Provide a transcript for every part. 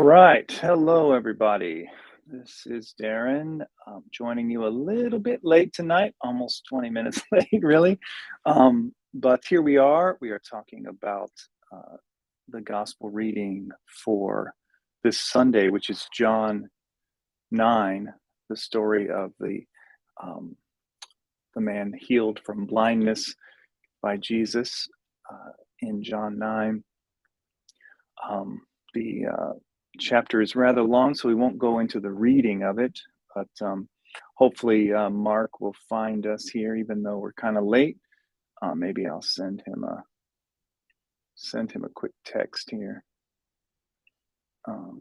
right. Hello, everybody. This is Darren. Joining you a little bit late tonight, almost 20 minutes late, really. But here we are. We are talking about the gospel reading for this Sunday, which is John 9, the story of the man healed from blindness by Jesus in John 9. The chapter is rather long, so we won't go into the reading of it, but hopefully Mark will find us here, even though we're kind of late. Maybe I'll send him a quick text here. Oh,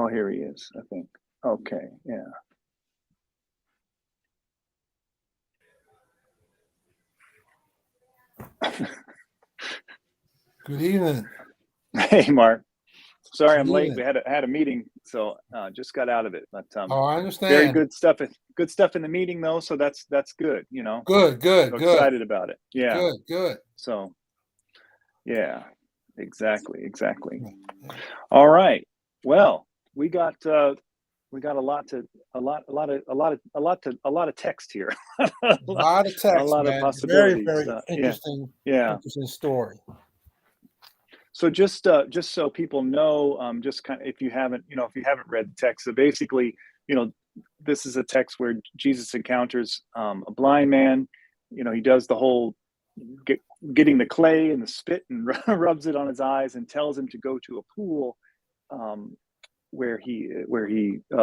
here he is, I think. Okay, yeah. Good evening. Hey, Mark. Sorry, I'm Good late. evening. We had a meeting, so just got out of it. But I understand. very good stuff. Good stuff in the meeting, though. So that's good. You know. Good. So excited about it. Yeah. Good. So, yeah, exactly. All right. Well, we got a lot of text here. A lot of text, a lot man. of possibilities. Very interesting. Yeah. Interesting story. So just so people know, just kind of if you haven't read the text, so basically, this is a text where Jesus encounters a blind man. He does the whole getting the clay and the spit and rubs it on his eyes and tells him to go to a pool where he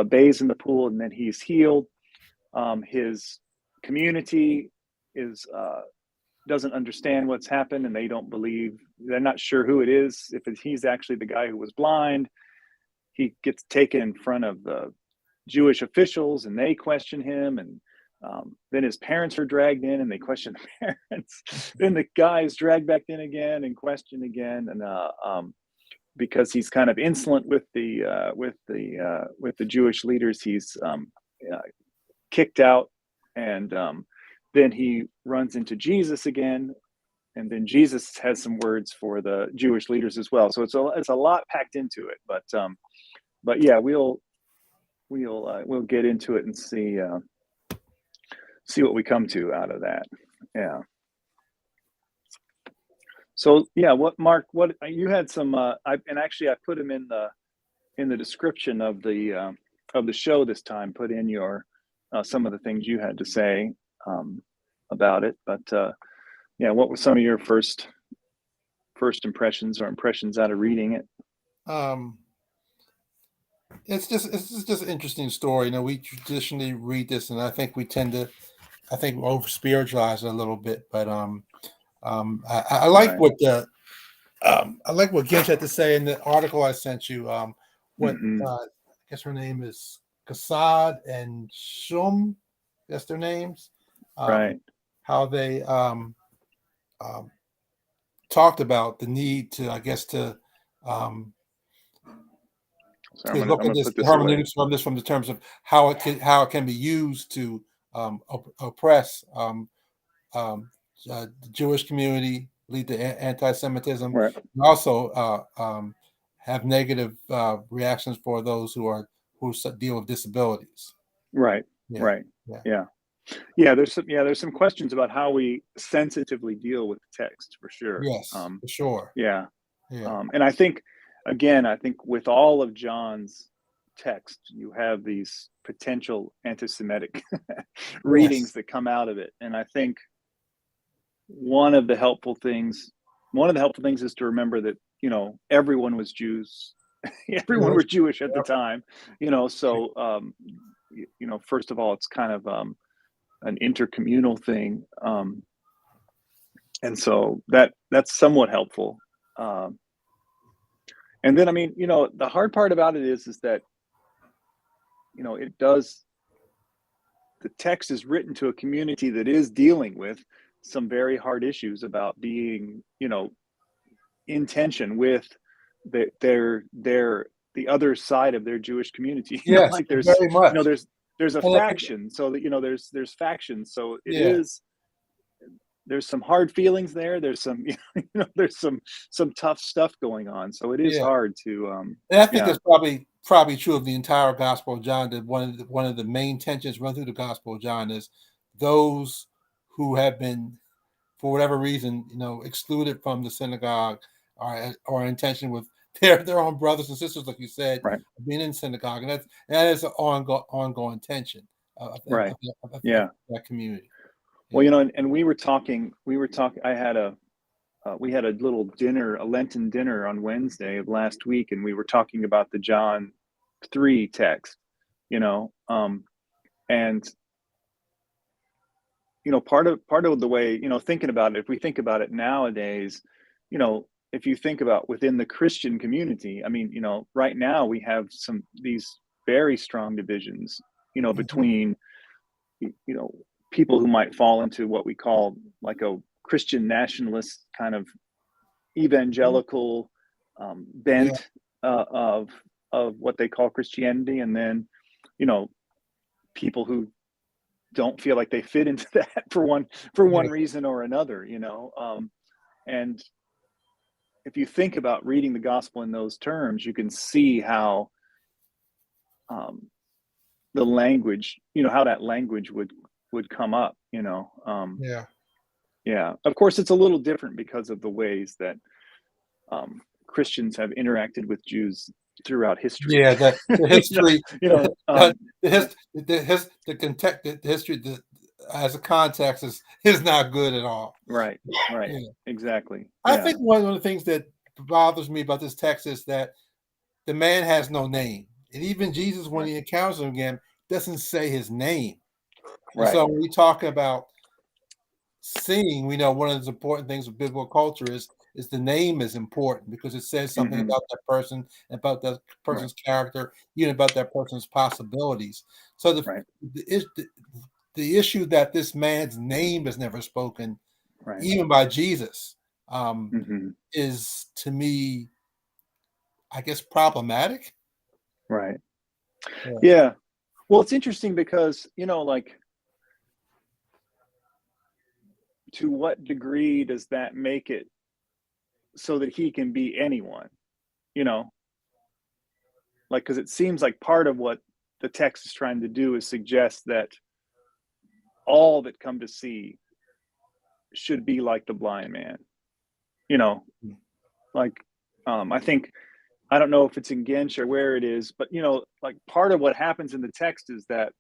bathes in the pool, and then he's healed. His community doesn't understand what's happened, and they don't believe. They're not sure who it is. If he's actually the guy who was blind, he gets taken in front of the Jewish officials, and they question him. And then his parents are dragged in, and they question the parents. Then the guy is dragged back in again and questioned again, and because he's kind of insolent with the Jewish leaders, he's kicked out, and then he runs into Jesus again, and then Jesus has some words for the Jewish leaders as well. So it's a lot packed into it, but yeah, we'll get into it and see what we come to out of that. Yeah. So yeah, Mark, what you had some I put them in the description of the show this time. Put in your some of the things you had to say about it, but yeah, what were some of your first impressions or impressions out of reading it? It's just an interesting story. We traditionally read this, and I think we tend to, over spiritualize it a little bit. But I like Right. what I like what Ginch had to say in the article I sent you. I guess her name is Kassad and Shum. That's their names. Right. How they talked about the need to, I guess, to look at this hermeneutics from the terms of how it can be used to oppress the Jewish community, lead to anti-Semitism, right. and also have negative reactions for those who deal with disabilities. Right. Yeah. Right. Yeah. There's some questions about how we sensitively deal with the text, for sure. Yes, for sure. Yeah. And I think with all of John's text, you have these potential anti-Semitic readings that come out of it. And I think one of the helpful things is to remember that, everyone was Jews. Everyone were Jewish at the time, so, first of all, it's kind of an intercommunal thing. And so that's somewhat helpful. And then, the hard part about it is that, the text is written to a community that is dealing with some very hard issues about being, in tension with the other side of their Jewish community. Yes, there's very much. There's a faction, so that there's factions. So it is. there's some hard feelings there. There's some there's some tough stuff going on. So it is Yeah. hard to And I think yeah, that's probably true of the entire Gospel of John. That one of the main tensions run through the Gospel of John is those who have been, for whatever reason, excluded from the synagogue, are in tension with their own brothers and sisters, like you said, right, being in synagogue, and that is an ongoing tension right, of yeah. that community. Well, Yeah. and we were talking. We had a little dinner, a Lenten dinner on Wednesday of last week, and we were talking about the John 3 text, you know, and part of the way, thinking about it, if we think about it nowadays, if you think about within the Christian community, I mean, right now we have these very strong divisions, Mhm. between, you know, people who might fall into what we call like a Christian nationalist kind of evangelical Yeah. bent of what they call Christianity, and then, you know, people who don't feel like they fit into that for one Yeah. reason or another, and if you think about reading the gospel in those terms, you can see how um, the language, how that language would come up, Yeah. yeah. Of course, it's a little different because of the ways that Christians have interacted with Jews throughout history. Yeah, the you know, history, you know, the history, as a context is not good at all. right, right, Yeah. exactly, I yeah, think one of the things that bothers me about this text is that the man has no name, and even Jesus, when right, he encounters him again, doesn't say his name. And right, so, when we talk about seeing, we know one of the important things of biblical culture is the name is important because it says something hmm, about that person, about that right, person's character, even about that person's possibilities. So right, the issue that this man's name is never spoken, right, even by Jesus, um, hmm, is to me, I guess, problematic. right, Yeah. yeah. Well, it's interesting because, like, to what degree does that make it so that he can be anyone? You know, like, because it seems like part of what the text is trying to do is suggest that all that come to see should be like the blind man. You know, like, I think, I don't know if it's in Gensh or where it is, but, like, part of what happens in the text is that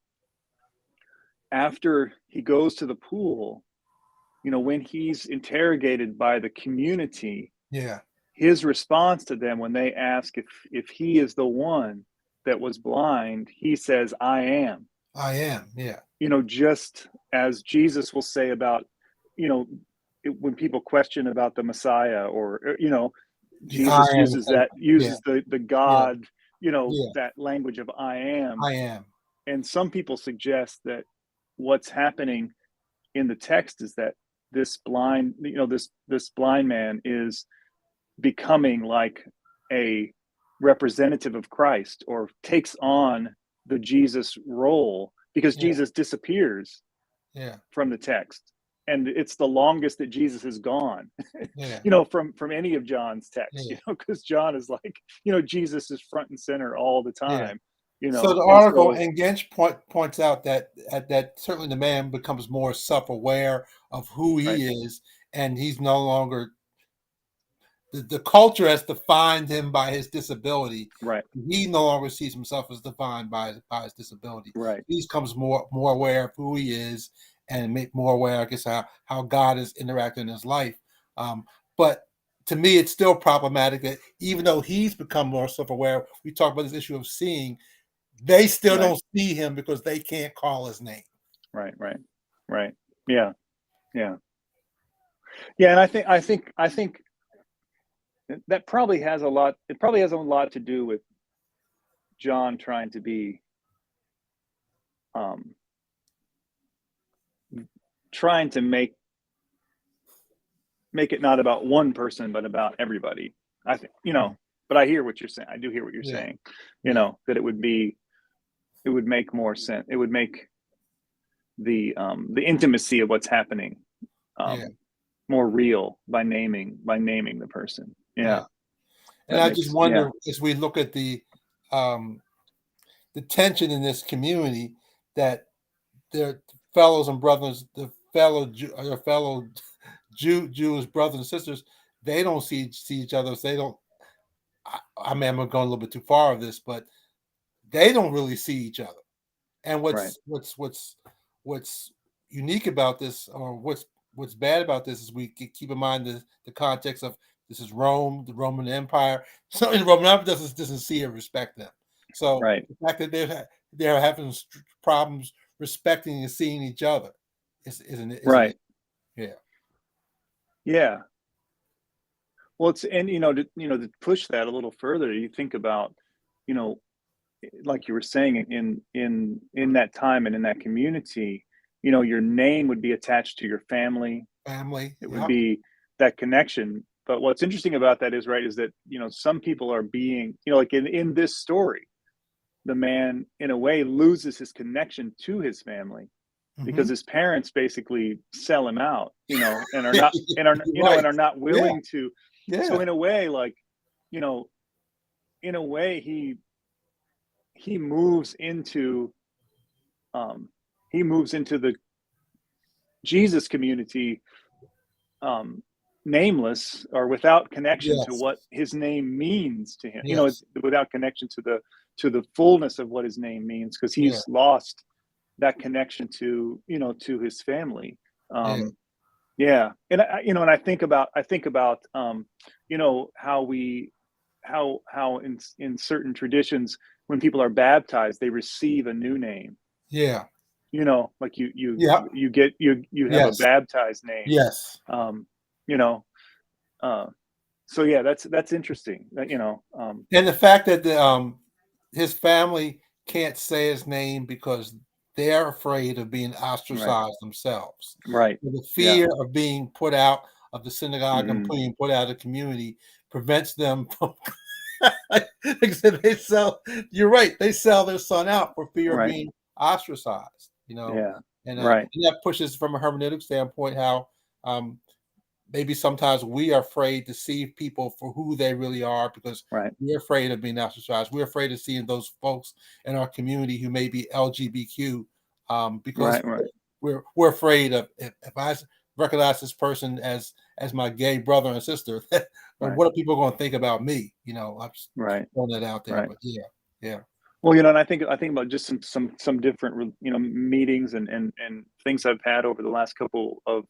after he goes to the pool, when he's interrogated by the community, Yeah. his response to them when they ask if he is the one that was blind, he says, "I am." I am. Yeah. Just as Jesus will say about, you know, when people question about the Messiah, or The I Jesus am. Yeah. uses the Yeah. God, Yeah. that language of I am. I am. And some people suggest that what's happening in the text is that this blind man is becoming like a representative of Christ, or takes on the Jesus role, because Yeah. Jesus disappears Yeah. from the text, and it's the longest that Jesus has gone, Yeah. from any of John's texts, Yeah. because John is like, Jesus is front and center all the Yeah. time, So the and article so and Gensch points out that certainly the man becomes more self-aware of who right, he is, and he's no longer the culture has defined him by his disability. right, He no longer sees himself as defined by his disability. right, He becomes more aware of who he is and make more aware, I guess, how God is interacting in his life. But to me, it's still problematic that even though he's become more self-aware, we talk about this issue of seeing. They still right, don't see him because they can't call his name. right, right, right, yeah, yeah, yeah. And I think that probably has a lot. It probably has a lot to do with John trying to be, um, trying to make it not about one person, but about everybody. I think, Yeah, but I hear what you're saying. I do hear what you're yeah, saying. yeah, That it would make more sense. It would make the intimacy of what's happening Yeah. more real by naming the person. Yeah, Yeah. And that I just makes yeah, wonder, as we look at um, the tension in this community, that their fellows and brothers, their fellow Jewish brothers and sisters, they don't see each other. So they don't. I mean, I'm going a little bit too far of this, but they don't really see each other. And right, what's unique about this, or what's bad about this, is we keep in mind the context of this is Rome, the Roman Empire. So in Roman Empire doesn't see or respect them. So right, the fact that they're having problems respecting and seeing each other isn't right, it? Yeah. yeah. Well, it's and to push that a little further, you think about, you know, like you were saying, in that time and in that community, your name would be attached to your family. Family. It would Yep. be that connection. But what's interesting about that is, right, is that some people are being, like in this story, the man in a way loses his connection to his family because Hmm. his parents basically sell him out, and are not and are You're right. and are not Yeah. willing to. So Yeah. in a way, like, you know, he moves into um the Jesus community, um nameless or without connection to Yes. what his name means to him. Yes. Without connection to the fullness of what his name means, because Yeah. he's lost that connection to his family. Yeah. Yeah, and and I think about how in certain traditions, when people are baptized, they receive a new name. Yeah. Like Yep. you have a Yes. baptized name. Yes. Um, you know, uh, so yeah, that's interesting. And the fact that his family can't say his name because they're afraid of being Right, ostracized themselves. right, So the yeah, fear of being put out of the synagogue and hmm being put out of the community prevents them from. Like I said, they sell. You're right. They sell their son out for fear of right, being ostracized. yeah, And right, that pushes, from a hermeneutic standpoint, how um, maybe sometimes we are afraid to see people for who they really are because right, we're afraid of being ostracized. We're afraid of seeing those folks in our community who may be LGBTQ, because right, right, we're afraid of, if I recognize this person as my gay brother and sister, right, what are people going to think about me? I'm just right, throwing that out there, right. but yeah, yeah, Well, and I think about just some different meetings and things I've had over the last couple of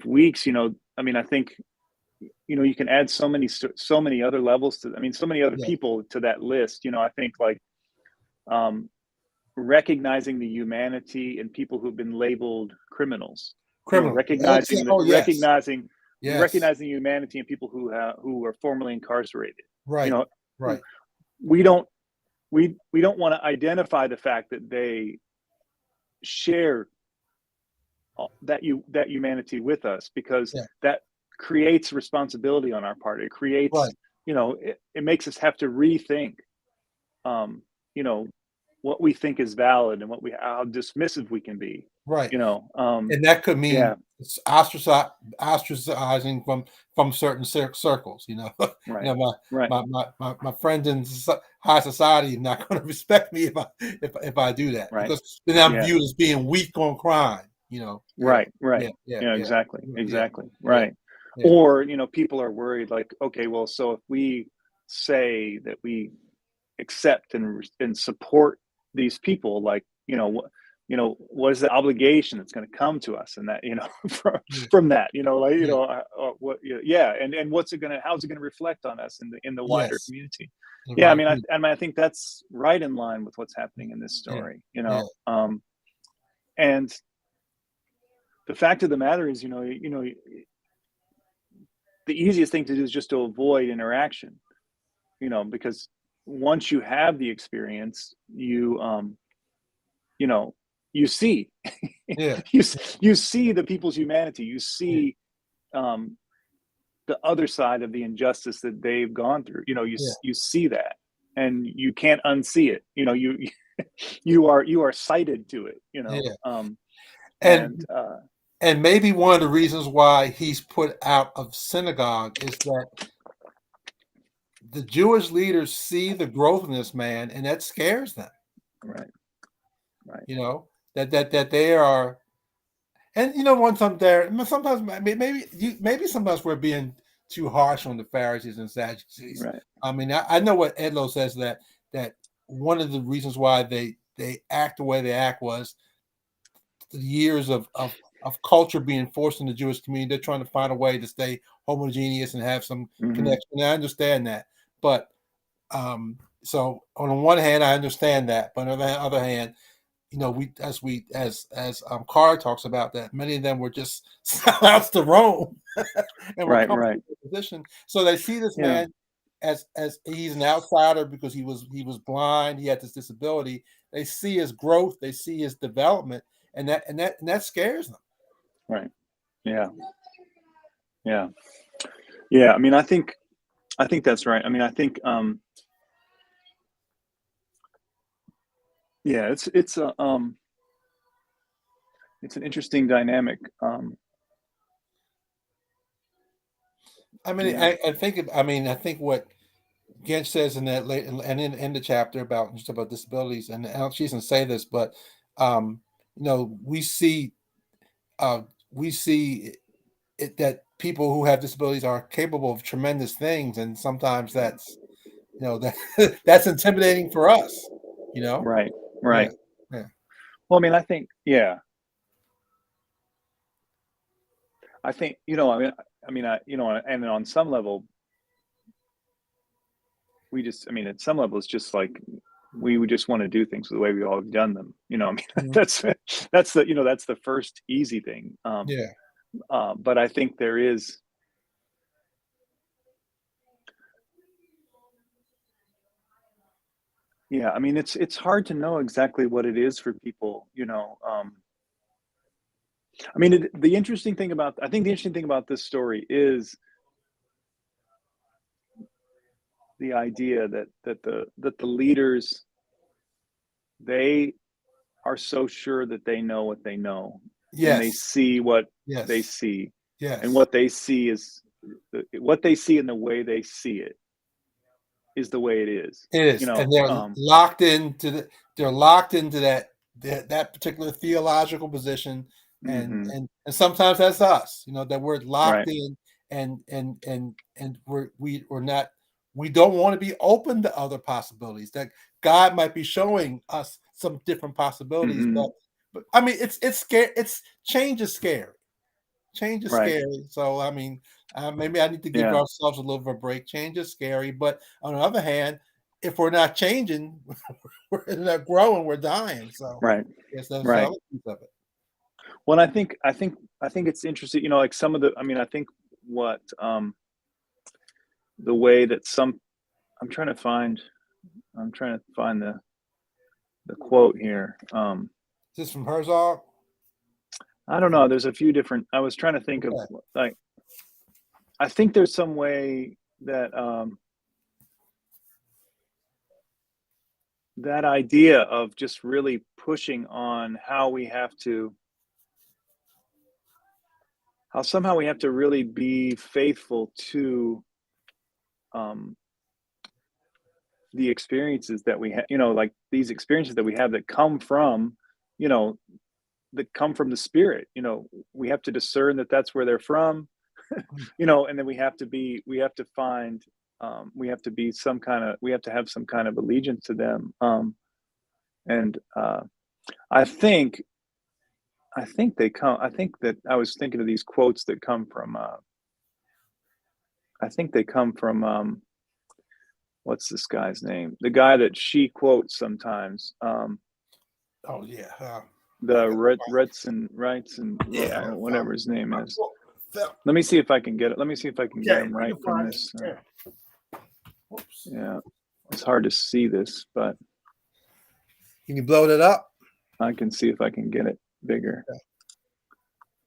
weeks. I mean, I think you can add so many other levels to. I mean, so many other yeah, people to that list. I think, like, um, recognizing the humanity in people who've been labeled criminals. criminal. Oh yes, yes, Recognizing humanity in people who are formerly incarcerated. You right, know, right, we don't we don't want to identify the fact that they share that humanity with us, because yeah, that creates responsibility on our part. It creates, right, it makes us have to rethink, um, you know, what we think is valid and how dismissive we can be. right. You know, And that could yeah, mean it's ostracizing from certain circles. right, right, My friends in high society are not going to respect me if I do that, right, because then I'm yeah, viewed as being weak on crime. Yeah, right, right, yeah, yeah, yeah, yeah, exactly, yeah, exactly, yeah, right. yeah, Or people are worried, like, okay, well, so if we say that we accept and support these people, like, what is the obligation that's going to come to us, and that, yeah, from that, like, yeah. what, yeah, and how's it going to reflect on us in the wider Yes, community. the Yeah, I right mean, people. I think that's right in line with what's happening in this Yeah, story. yeah, And the fact of the matter is, the easiest thing to do is just to avoid interaction, because once you have the experience, you know, you see, yeah, you see the people's humanity. You yeah, see, um, the other side of the injustice that they've gone through. yeah, You see that, and you can't unsee it. You are cited to it. yeah. And And And maybe one of the reasons why he's put out of synagogue is that the Jewish leaders see the growth in this man, and that scares them. Right. Right. You know, that they are, and you know, one sometimes maybe sometimes we're being too harsh on the Pharisees and Sadducees. Right. I mean, I know what Edlo says, that one of the reasons why they act the way they act was the years of culture being forced in the Jewish community. They're trying to find a way to stay homogeneous and have some connection. And I understand that, but so on the one hand, I understand that, but on the other hand, you know, as Carr talks about, that many of them were just sellouts to Rome and were Right. comfortable Right. in their position. So they see this Yeah. man as he's an outsider because he was blind, he had this disability. They see his growth, they see his development, and that scares them. Right. Yeah. Yeah. Yeah. I mean, I think that's right. I mean, I think yeah, it's an interesting dynamic. I mean, Yeah. I think what Gensch says in that late and in the chapter about just about disabilities, and she doesn't say this, but you know, we see that people who have disabilities are capable of tremendous things, and sometimes that's, you know, that that's intimidating for us. You know, Right. yeah, Right. yeah, Well, I mean, I think, yeah, I think, and on some level, I mean, at some level, it's just like we would just want to do things the way we always done them. I mean, mhm, that's the first easy thing. yeah, But I think there is, yeah, I mean, it's hard to know exactly what it is for people. I mean, I think the interesting thing about this story is the idea that the leaders, they are so sure that they know what they know, and they yes, see what they yes, see, and yes. what they see is what they see, and the way they see it is the way it is. It is, and they're locked into that particular theological position, Mhm. and sometimes that's us, you know, that we're locked Right. in, and we're not, we don't want to be open to other possibilities. That God might be showing us some different possibilities, but Mhm. I mean, it's scary. It's change is scary. Change is Right. scary. So I mean, maybe I need to give Yeah. ourselves a little bit of a break. Change is scary, but on the other hand, if we're not changing, we're not growing, we're dying. So Right. yes, that's the Right. other piece of it. Well, I think it's interesting, like some of the I mean, I think what, the way that some I'm trying to find the quote here. Is this from Herzog? I don't know, there's a few different I was trying to think of, Okay. like, I think there's some way that, that idea of just really pushing on how somehow we have to really be faithful to, um, the experiences that we have, like these experiences that we have you know, that come from the spirit. We have to discern that that's where they're from, and then we have to find, we have to have some kind of allegiance to them. And I think, I think that I was thinking of these quotes that come from, I think they come from, what's this guy's name? The guy that she quotes sometimes, Oh yeah. the Wrights and Yeah. whatever his name is. Well, Let me see if I can get it. Let me see if I can get okay, him we right can from find it. this. Yeah. Whoops. Yeah, it's hard to see this, but Can you blow it up? I can see if I can get it bigger. Yeah.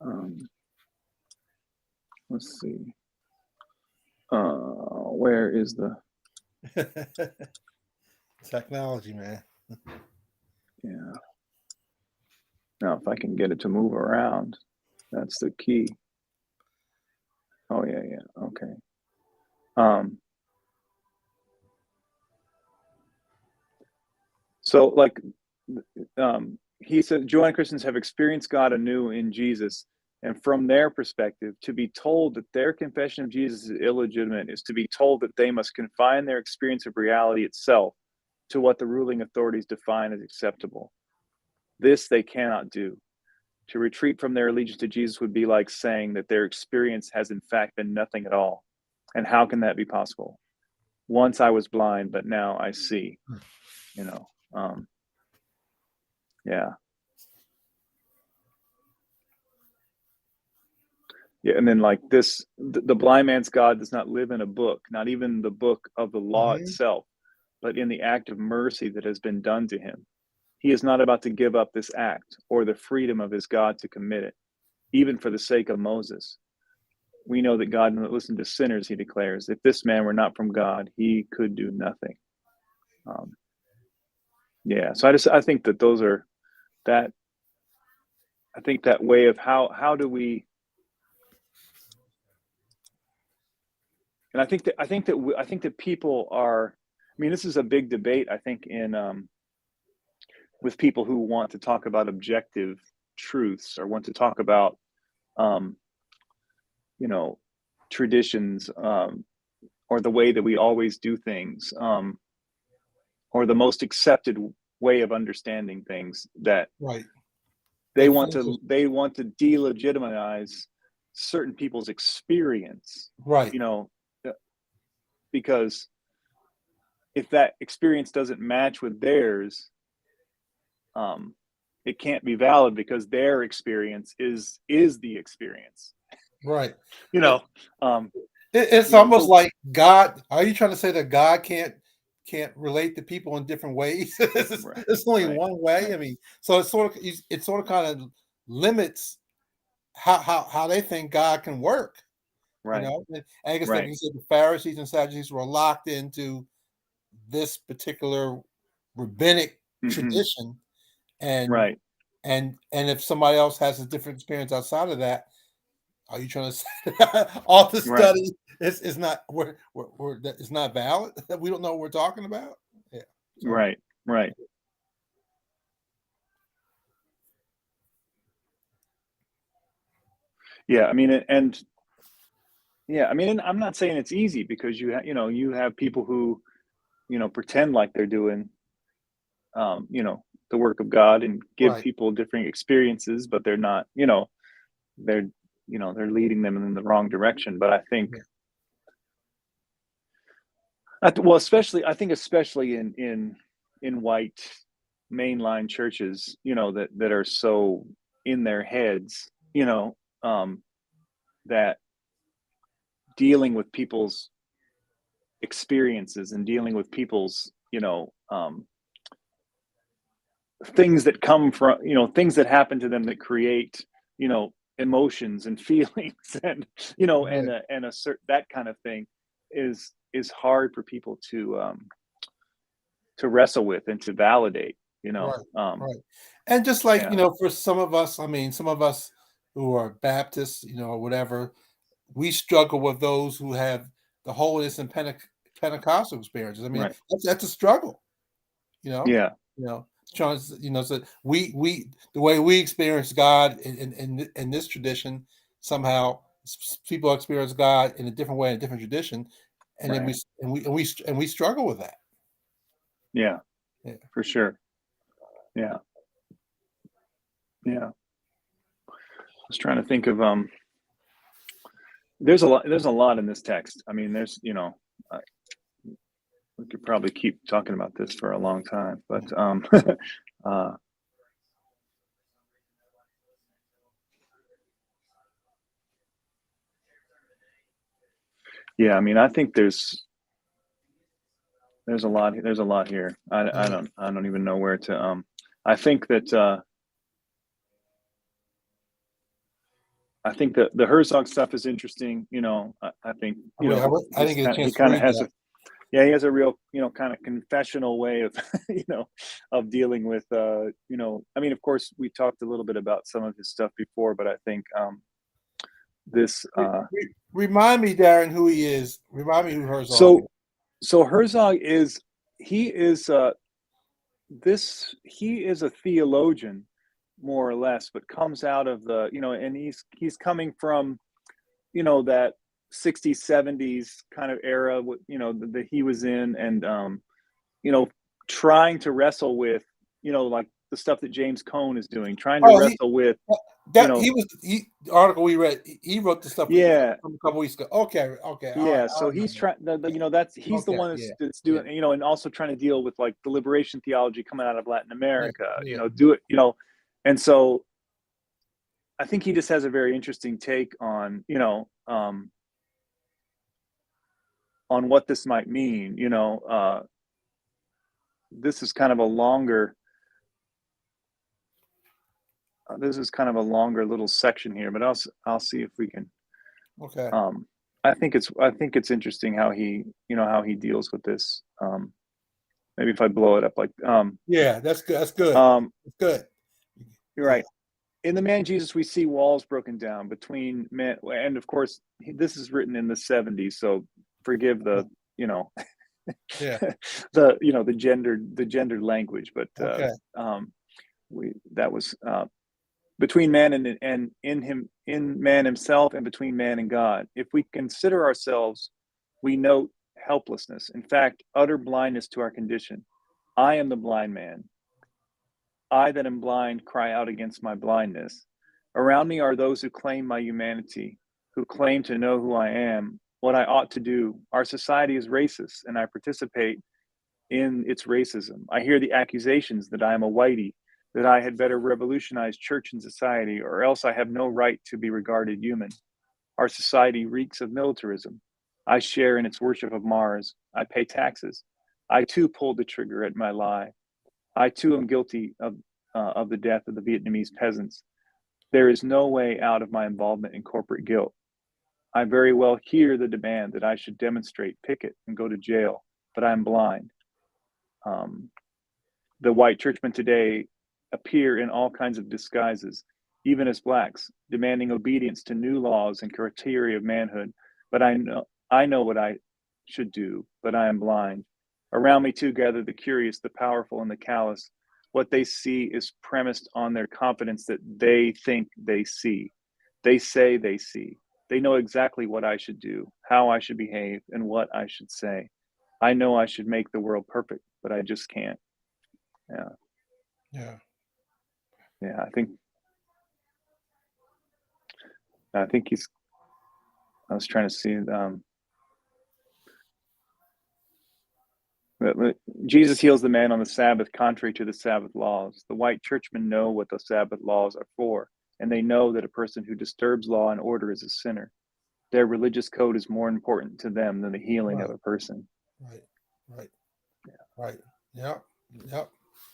Um, let's see. Where is the? Technology, man. Yeah. Now, if I can get it to move around, That's the key. Oh yeah, yeah. Okay. Um, so like he said Joanna Christians have experienced God anew in Jesus, and from their perspective, to be told that their confession of Jesus is illegitimate is to be told that they must confine their experience of reality itself to what the ruling authorities define as acceptable. This they cannot do. To retreat from their allegiance to Jesus would be like saying that their experience has in fact been nothing at all. And how can that be possible? Once I was blind, but now I see. You know, yeah, yeah. And then like this, the blind man's God does not live in a book, not even the book of the law Mhm. itself, but in the act of mercy that has been done to him. He is not about to give up this act or the freedom of his God to commit it, even for the sake of Moses. We know that God doesn't listen to sinners, he declares. If this man were not from God, he could do nothing. Um, yeah, so I think that those are that. I think that way of how do we, and I think that people are. I mean, this is a big debate. I think in with people who want to talk about objective truths or want to talk about um, you know traditions or the way that we always do things or the most accepted way of understanding things that Right. they They want focus. to they want to delegitimize certain people's experience, Right. you know, because if that experience doesn't match with theirs, um, it can't be valid because their experience is the experience. Right. You It, know, um, it's almost so like God. Are you trying to say that God can't relate to people in different ways? right, It's only right, one way. right, I mean, so it sort of kind of limits how they think God can work. You right, know, and I guess like right. you said, the Pharisees and Sadducees were locked into this particular rabbinic Hmm. tradition, and Right, and if somebody else has a different experience outside of that, are you trying to say all the right, study is not that is not valid? That we don't know what we're talking about? Yeah. So right, right. Yeah, I mean, and yeah, I mean, and I'm not saying it's easy because you have people who pretend like they're doing the work of God and give right. people different experiences, but they're not, they're they're leading them in the wrong direction. But I think, Yeah. well, especially I think especially in white mainline churches, that are so in their heads, that dealing with people's experiences and dealing with people's things that come from things that happen to them that create emotions and feelings and Yeah. and a certain that kind of thing is hard for people to wrestle with and to validate. Right. Right. And just like, Yeah, for some of us, I mean, some of us who are Baptists, or whatever, we struggle with those who have the holiness and Pentecostal experiences. I mean, right, that's a struggle, you know, yeah, you know, trying to, so we the way we experience God in this tradition, somehow people experience God in a different way, in a different tradition, and then right, we struggle with that. yeah, Yeah. for sure, yeah, yeah. I was trying to think of there's a lot in this text. I mean, I, we could probably keep talking about this for a long time, but uh yeah, I mean, I think there's a lot here. I Yeah. don't even know where to I think that I think that the Herzog stuff is interesting. I think I he think it's he chance to kind of read has that. a Yeah, he has a real, kind of confessional way of, of dealing with, I mean, of course, we talked a little bit about some of his stuff before, but I think this, Remind me, Darren, who he is. Remind me who Herzog is. so Herzog is, he is, he is a theologian, more or less, but comes out of the, and he's coming from, that 60s, 70s kind of era, that he was in, and you know, trying to wrestle with, like the stuff that James Cone is doing, trying to wrestle with, the article we read. He wrote the stuff yeah, from a couple weeks ago. Okay, all yeah. right. So he's trying, he's the one that's doing, and also trying to deal with like the liberation theology coming out of Latin America, and so I think he just has a very interesting take on, on what this might mean. This is kind of a longer. This is kind of a longer little section here, but I'll see if we can. Okay. I think it's interesting how he deals with this. Maybe if I blow it up like. Yeah, that's good. That's good. That's good. You're right. In the man Jesus, we see walls broken down between men, and of course, this is written in the 70s, so forgive the, yeah, the gendered language, but okay. that was between man and in man himself, and between man and God. If we consider ourselves, we note helplessness, in fact, utter blindness to our condition. I am the blind man. I that am blind cry out against my blindness. Around me are those who claim my humanity, who claim to know who I am, what I ought to do. Our society is racist, and I participate in its racism. I hear the accusations that I am a whitey, that I had better revolutionize church and society, or else I have no right to be regarded human. Our society reeks of militarism. I share in its worship of Mars. I pay taxes. I too pulled the trigger at my lie. I too am guilty of the death of the Vietnamese peasants. There is no way out of my involvement in corporate guilt. I very well hear the demand that I should demonstrate, picket, and go to jail, but I am blind. The white churchmen today appear in all kinds of disguises, even as blacks, demanding obedience to new laws and criteria of manhood. But I know what I should do, but I am blind. Around me too gather the curious, the powerful, and the callous. What they see is premised on their confidence that they think they see. They say they see. They know exactly what I should do, how I should behave, and what I should say. I know I should make the world perfect, but I just can't. Yeah. Yeah. I think he's. I was trying to see. Jesus heals the man on the Sabbath, contrary to the Sabbath laws. The white churchmen know what the Sabbath laws are for, and they know that a person who disturbs law and order is a sinner. Their religious code is more important to them than the healing of a person. Right. Yep.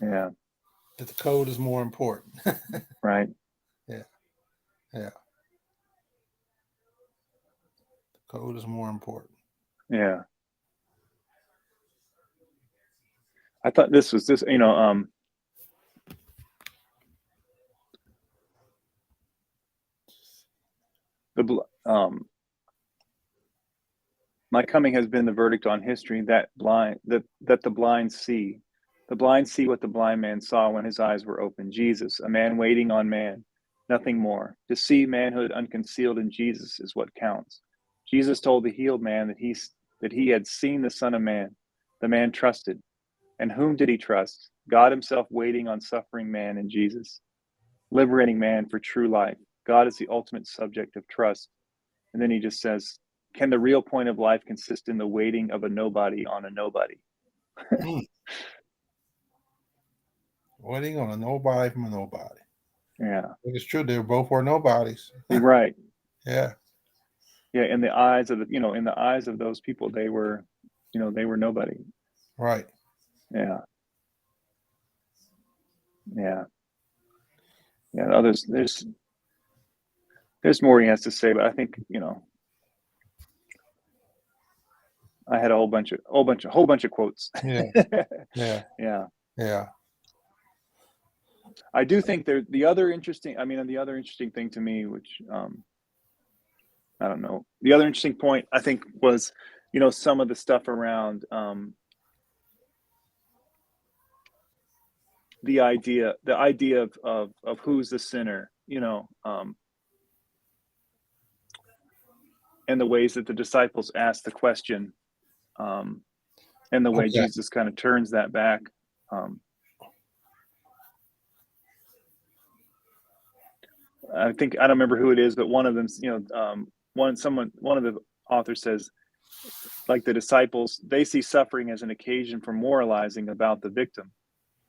Yeah. That the code is more important. Right. Yeah. The code is more important. Yeah. I thought this was my coming has been the verdict on history that the blind see. The blind see what the blind man saw when his eyes were open. Jesus, a man waiting on man, nothing more. To see manhood unconcealed in Jesus is what counts. Jesus told the healed man that he had seen the Son of Man. The man trusted. And whom did he trust? God himself waiting on suffering man in Jesus, liberating man for true life. God is the ultimate subject of trust. And then he just says, can the real point of life consist in the waiting of a nobody on a nobody? Waiting on a nobody from a nobody. Yeah. I think it's true. They both were nobodies. Right. Yeah. Yeah. In the eyes of those people, they were nobody. Right. Yeah. Yeah. Yeah. There's more he has to say, but I think, I had a whole bunch of quotes. Yeah, yeah, Yeah. yeah. I do think the other interesting, I mean, and the other interesting thing to me, which I don't know, the other interesting point I think was, some of the stuff around the idea of who's the sinner, and the ways that the disciples ask the question, um, and the way Okay. Jesus kind of turns that back. Um, I think I don't remember who it is, but one of them, one of the authors says, like the disciples, they see suffering as an occasion for moralizing about the victim.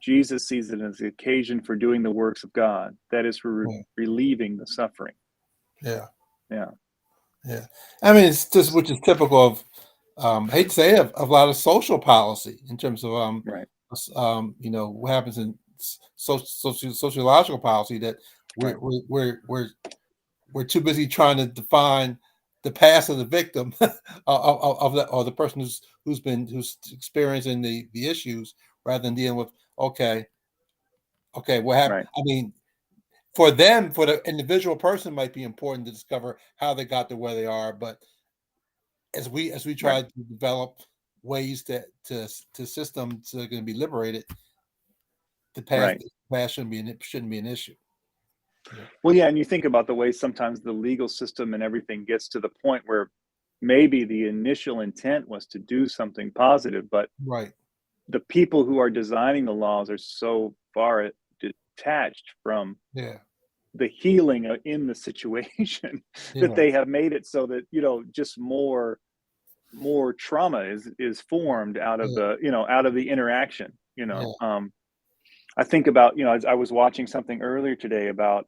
Jesus sees it as the occasion for doing the works of God. That is for Yeah, relieving the suffering. yeah, Yeah. yeah. I mean, it's just which is typical of I hate to say it, of a lot of social policy in terms of Right. what happens in sociological policy that we're Right. we're we're we're we're too busy trying to define the past of the victim of the or the person who's experiencing the issues rather than dealing with okay, what happened. Right. I mean, for them, for the individual person, might be important to discover how they got to where they are, but as we Right. try to develop ways to systems that are going to be liberated, Right. the past shouldn't be an issue. Yeah. Well, yeah, and you think about the way sometimes the legal system and everything gets to the point where maybe the initial intent was to do something positive, but Right. the people who are designing the laws are so far detached from Yeah. the healing in the situation that Yeah. they have made it so that just more trauma is formed out of Yeah. the interaction. Yeah. I think about, I was watching something earlier today about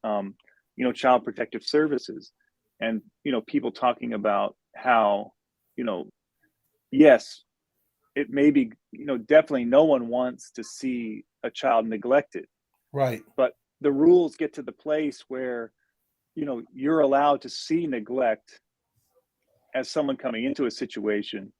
child protective services, and people talking about how, you know yes, it may be, definitely no one wants to see a child neglected, Right. but the rules get to the place where you're allowed to see neglect as someone coming into a situation,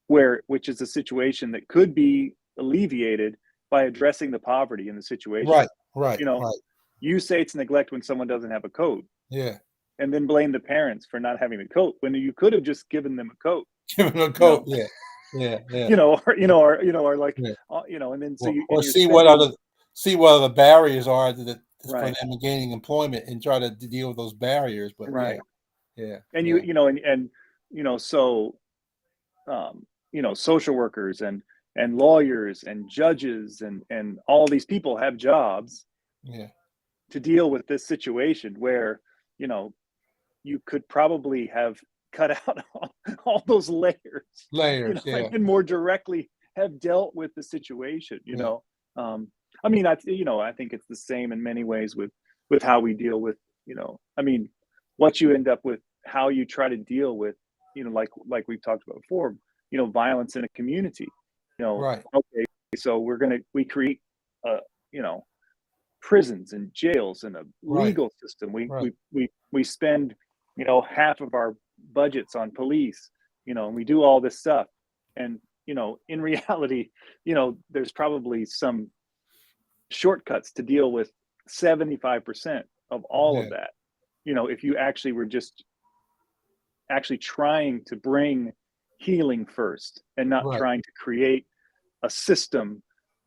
which is a situation that could be alleviated by addressing the poverty in the situation. Right. Right. You know, Right. you say it's neglect when someone doesn't have a coat, Yeah. and then blame the parents for not having a coat when you could have just given them a coat. Give him a You know, coat. Yeah. Yeah. Yeah. or like, Yeah. and then so Or you're spending. see what other barriers are for Right, them gaining employment and try to deal with those barriers. But yeah. right, Yeah. and Yeah. so social workers and lawyers and judges and all these people have jobs Yeah. to deal with this situation where you know you could probably have cut out all those layers, Layers. Yeah. and more directly have dealt with the situation. Yeah. I mean, I think it's the same in many ways with how we deal with, I mean, what you end up with, how you try to deal with, like we've talked about before, violence in a community. Right. Okay, so we create, uh, you know, prisons and jails and a Right. legal system. We Right. we we we spend, half of our budgets on police, and we do all this stuff. And, in reality, there's probably some shortcuts to deal with 75% of all Yeah. of that. If you actually were just actually trying to bring healing first and not Right. trying to create a system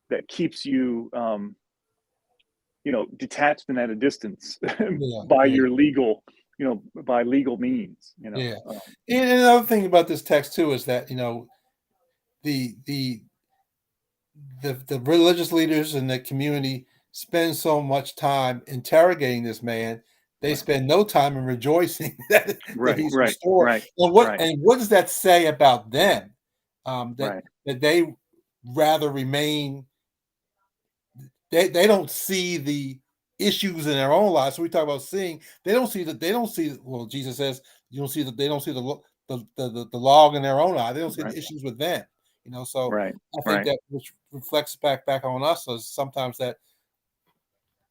that keeps you, detached and at a distance Yeah. by Yeah. your legal, by legal means. Yeah. And another thing about this text too is that the the the religious leaders in the community spend so much time interrogating this man. They Right, spend no time in rejoicing that right, he's right, restored. right, right, And what does that say about them? right, That they rather remain. They don't see the issues in their own lives. So we talk about seeing. They don't see. Well, Jesus says you don't see that. They don't see the log in their own eye. They don't see right, the issues with them. So right, I think right, that which reflects back on us is sometimes that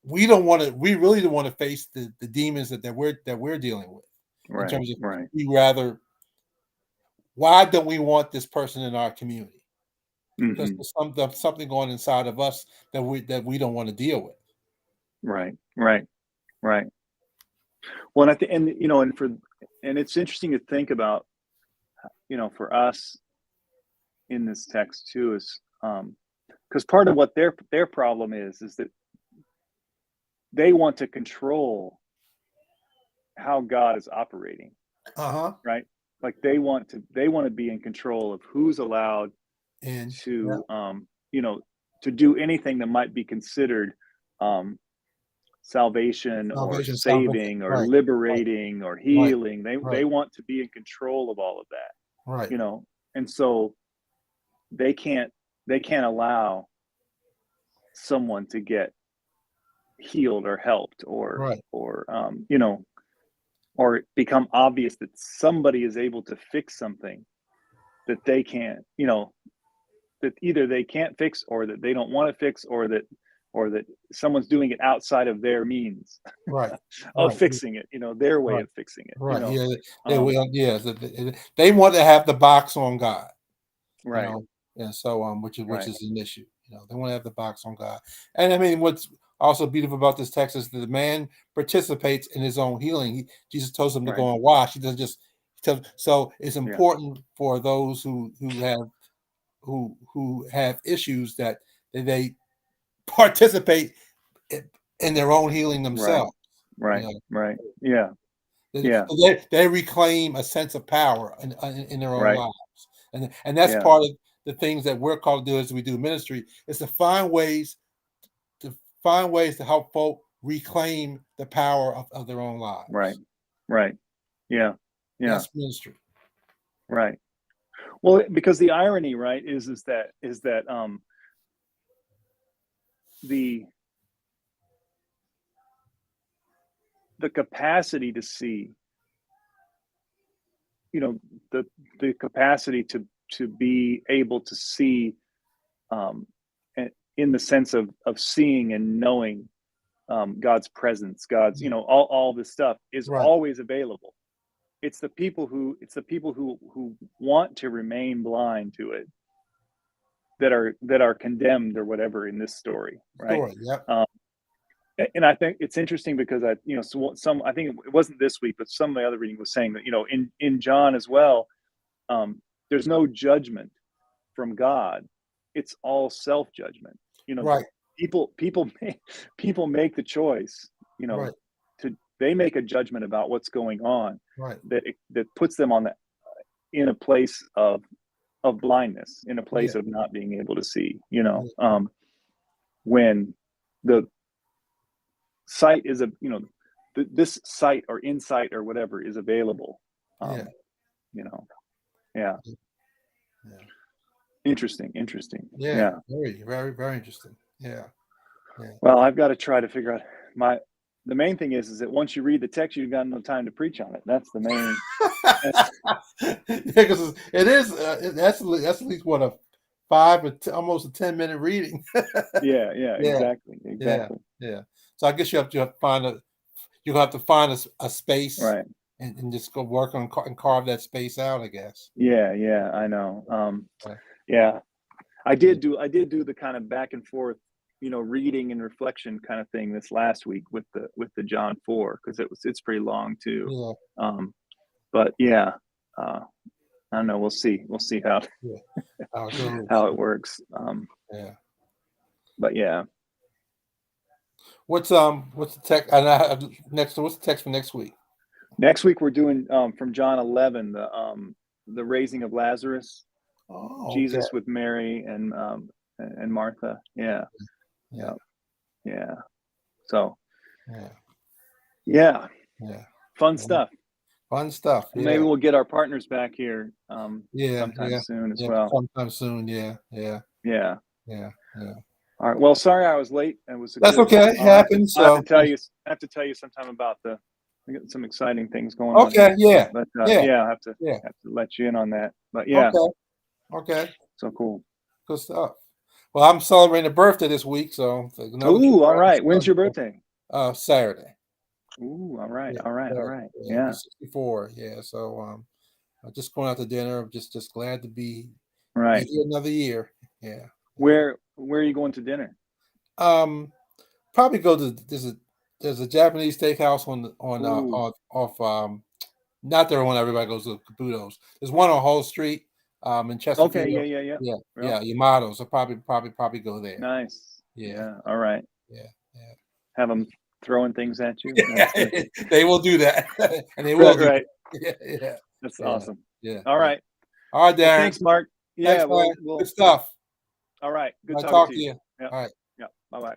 we don't want to. We really don't want to face the demons that we're dealing with. In right, terms of right, we rather why don't we want this person in our community? Because Mm-hmm. there's something going inside of us that we don't want to deal with. Right. Right. Right. Well, and I think, and and it's interesting to think about, for us in this text too, is because part of what their problem is that they want to control how God is operating, Uh-huh. right? Like they want to be in control of who's allowed And yeah, to to do anything that might be considered um salvation or salvation. saving or Right, right, liberating or right, healing. They right, want to be in control of all of that, right, and so they can't they can't allow someone to get healed or helped right, or it become obvious that somebody is able to fix something that they can't, that either they can't fix or that they don't want to fix or that someone's doing it outside of their means right, of right, fixing it, their way right, of fixing it, right. Yeah, they um will. Yeah, they want to have the box on God. You right, know, and so which right, is an issue. They want to have the box on God. And I mean, what's also beautiful about this text is that the man participates in his own healing. Jesus tells him to right, go and wash. He doesn't just tell. So it's yeah, important for those who have issues that they participate in their own healing right, themselves. You right, know, right, yeah, they, yeah, they reclaim a sense of power in their own right, lives, and that's yeah, part of the things that we're called to do as we do ministry is to find ways to help folk reclaim the power of their own right, lives. right, yeah, yeah, That's ministry. right. Well, because the irony, right, is that the the capacity to see, you know, the capacity to be able to see, um, in the sense of seeing and knowing God's presence, God's, all this stuff is Right, always available. It's the people who want to remain blind to it that are condemned or whatever in this story, right? story. Yep. Um, and I think it's interesting because I think it wasn't this week, but some of the other reading was saying that in John as well, there's no judgment from God. It's all self judgment. Right, People make the choice. You know, right, to they make a judgment about what's going on right. that puts them in a place of blindness, in a Yeah, place of not being able to see. yeah, When the sight is this sight or insight or whatever is available. yeah, Um, you know, yeah, yeah. interesting. Yeah, Yeah. very, very, very interesting. Yeah, yeah. Well, I've got to try to figure out the main thing is that once you read the text, you've got no time to preach on it. That's the main. That's Yeah, because it is. That's at least what a five or almost a 10-minute reading. yeah, Yeah, exactly, yeah, exactly. yeah. So I guess you have to find you have to find a space Right. and just go work on and carve that space out. I guess. Yeah, I know. Yeah, Yeah, I yeah, did do the kind of back and forth, reading and reflection kind of thing this last week with the John 4 because it's pretty long too. yeah. Um, but yeah, uh, I don't know. We'll see how Yeah. How it goes. how it works. Yeah. But yeah, What's the text? Next. What's the text for next week? next week we're doing from John 11 the raising of Lazarus, Oh, okay. Jesus with Mary and Martha. Yeah, Yeah, yeah, yeah. So yeah, yeah, yeah. fun Yeah. stuff. Fun stuff. Well, maybe Yeah, we'll get our partners back here yeah, sometime yeah, soon as yeah. well. Sometime soon. Yeah, yeah, Yeah. yeah, yeah. All right. Well, sorry I was late. It was a That's good. okay. It I'll have to happens. I have to So tell you I have to tell you sometime about we got some exciting things going on okay. here. Yeah, But yeah, yeah, I have to yeah. let you in on that. But yeah, Okay, okay. so cool. Good stuff. Well, I'm celebrating a birthday this week, so another trip Ooh, all around the right. When's sun. your birthday? Saturday. Ooh, all right, Yeah, all right, all Saturday. right. Yeah, I'll be Yeah, 64. Yeah, so Just going out to dinner. Just glad to be Right. here another year. Yeah. Where are you going to dinner? Probably go to there's a Japanese steakhouse Ooh. off not the one everybody goes to, Caputo's. There's one on Whole Street in Okay. Chesterfield. Yeah. Yeah, Yep. yeah, Yamato. So probably go there. Nice. Yeah, Yeah. All right. yeah, Have them throwing things at you. That's yeah. good. They will do that, and they will Right. do Right. that. Yeah, yeah, That's yeah, awesome. yeah, All yeah. right. All right, Well, Darren. thanks, Mark. Thanks, Yeah. man. We'll. Good stuff. All right. Good I'll talking talk to to you. you. Yeah. All right. Yeah. Bye bye.